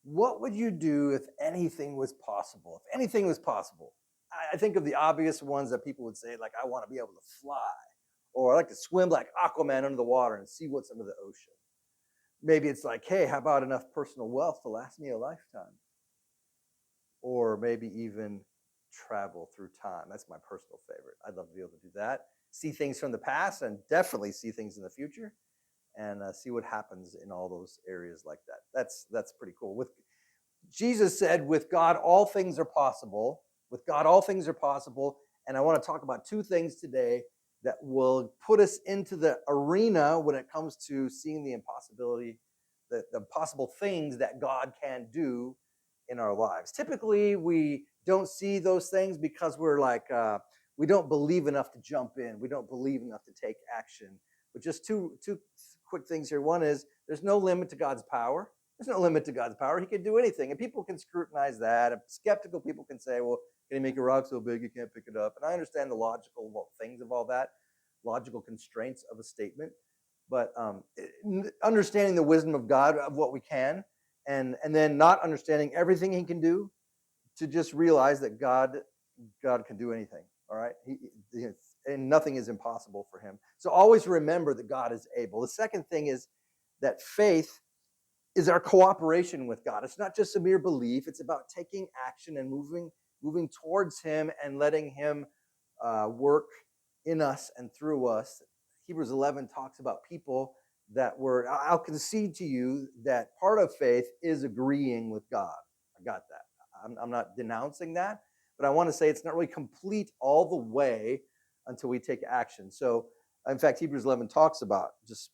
What would you do if anything was possible? If anything was possible, I think of the obvious ones that people would say, like, I want to be able to fly, or I like to swim like Aquaman under the water and see what's under the ocean. Maybe it's like, hey, how about enough personal wealth to last me a lifetime? Or maybe even travel through time. That's my personal favorite. I'd love to be able to do that. See things from the past and definitely see things in the future and see what happens in all those areas like that. That's pretty cool. With Jesus said, with God, all things are possible. With God, all things are possible. And I want to talk about two things today that will put us into the arena when it comes to seeing the impossibility, the possible things that God can do in our lives. Typically, we don't see those things because we're like, we don't believe enough to jump in. We don't believe enough to take action. But just two quick things here. One is there's no limit to God's power. There's no limit to God's power. He can do anything. And people can scrutinize that. Skeptical people can say, well, can he make a rock so big you can't pick it up? And I understand the logical things of all that, logical constraints of a statement. But understanding the wisdom of God, of what we can, and then not understanding everything he can do, to just realize that God can do anything. All right. And nothing is impossible for him. So always remember that God is able. The second thing is that faith is our cooperation with God. It's not just a mere belief. It's about taking action and moving towards him and letting him work in us and through us. Hebrews 11 talks about people that were, I'll concede to you that part of faith is agreeing with God. I got that. I'm not denouncing that, but I want to say it's not really complete all the way until we take action. So, in fact, Hebrews 11 talks about just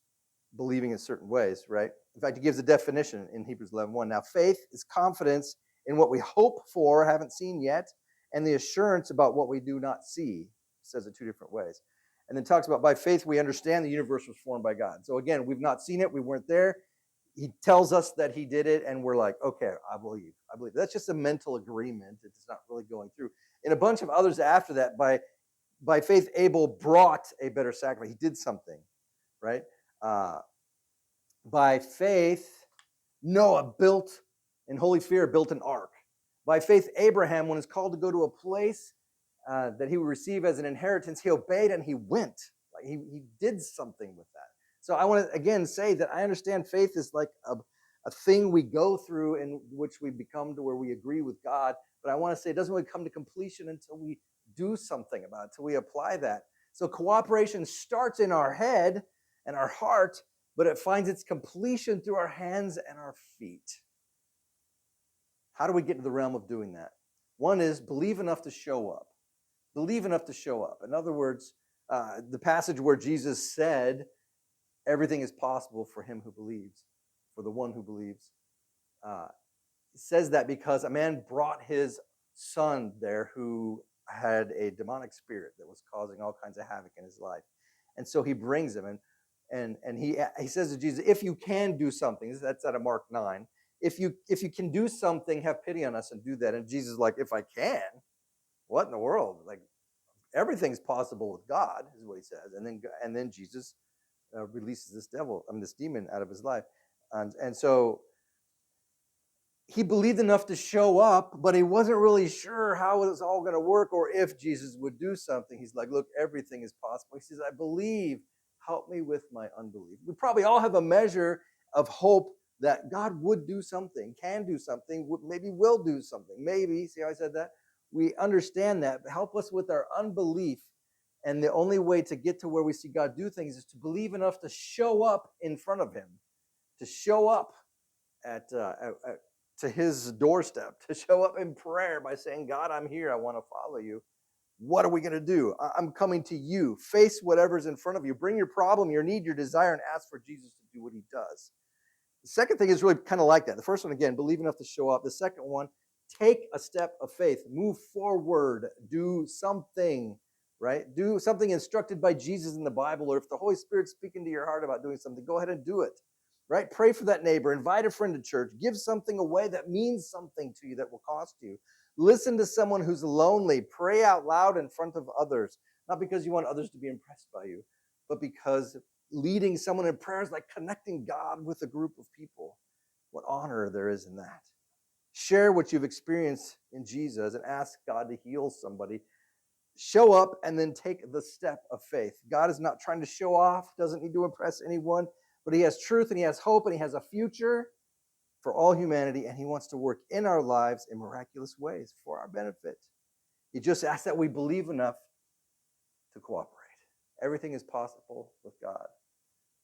believing in certain ways, right? In fact, he gives a definition in Hebrews 11:1. Now, faith is confidence in what we hope for, haven't seen yet, and the assurance about what we do not see. He says it two different ways. And then talks about by faith we understand the universe was formed by God. So again, we've not seen it, we weren't there. He tells us that he did it, and we're like, okay, I believe. I believe. That's just a mental agreement. It's not really going through. In a bunch of others after that, by faith, Abel brought a better sacrifice. He did something, right? Uh, by faith, Noah built, in holy fear, built an ark. By faith, Abraham, when he's called to go to a place that he would receive as an inheritance, he obeyed and he went. Like he did something with that. So I want to again say that I understand faith is like a thing we go through in which we become to where we agree with God. But I want to say it doesn't really come to completion until we do something about it, until we apply that. So cooperation starts in our head and our heart, but it finds its completion through our hands and our feet. How do we get to the realm of doing that? One is believe enough to show up. Believe enough to show up. In other words, the passage where Jesus said, everything is possible for him who believes, for the one who believes, uh, says that because a man brought his son there who had a demonic spirit that was causing all kinds of havoc in his life. And so he brings him and he says to Jesus, if you can do something, that's out of Mark 9. If you can do something, have pity on us and do that. And Jesus is like, if I can, what in the world? Like everything's possible with God, is what he says. And then Jesus releases this demon out of his life. And so he believed enough to show up, but he wasn't really sure how it was all going to work or if Jesus would do something. He's like, look, everything is possible. He says, I believe. Help me with my unbelief. We probably all have a measure of hope that God would do something, can do something, maybe will do something. Maybe, see how I said that? We understand that. But help us with our unbelief. And the only way to get to where we see God do things is to believe enough to show up in front of him, to show up at to his doorstep, to show up in prayer by saying, God, I'm here. I want to follow you. What are we going to do? I'm coming to you. Face whatever's in front of you. Bring your problem, your need, your desire, and ask for Jesus to do what he does. The second thing is really kind of like that. The first one, again, believe enough to show up. The second one, take a step of faith. Move forward. Do something, right? Do something instructed by Jesus in the Bible, or if the Holy Spirit's speaking to your heart about doing something, go ahead and do it. Right? Pray for that neighbor. Invite a friend to church. Give something away that means something to you that will cost you. Listen to someone who's lonely. Pray out loud in front of others. Not because you want others to be impressed by you, but because leading someone in prayer is like connecting God with a group of people. What honor there is in that. Share what you've experienced in Jesus and ask God to heal somebody. Show up and then take the step of faith. God is not trying to show off, doesn't need to impress anyone, but he has truth and he has hope and he has a future for all humanity, and he wants to work in our lives in miraculous ways for our benefit. He just asks that we believe enough to cooperate. Everything is possible with God.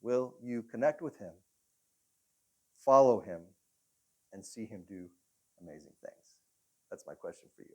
Will you connect with him, follow him, and see him do amazing things? That's my question for you.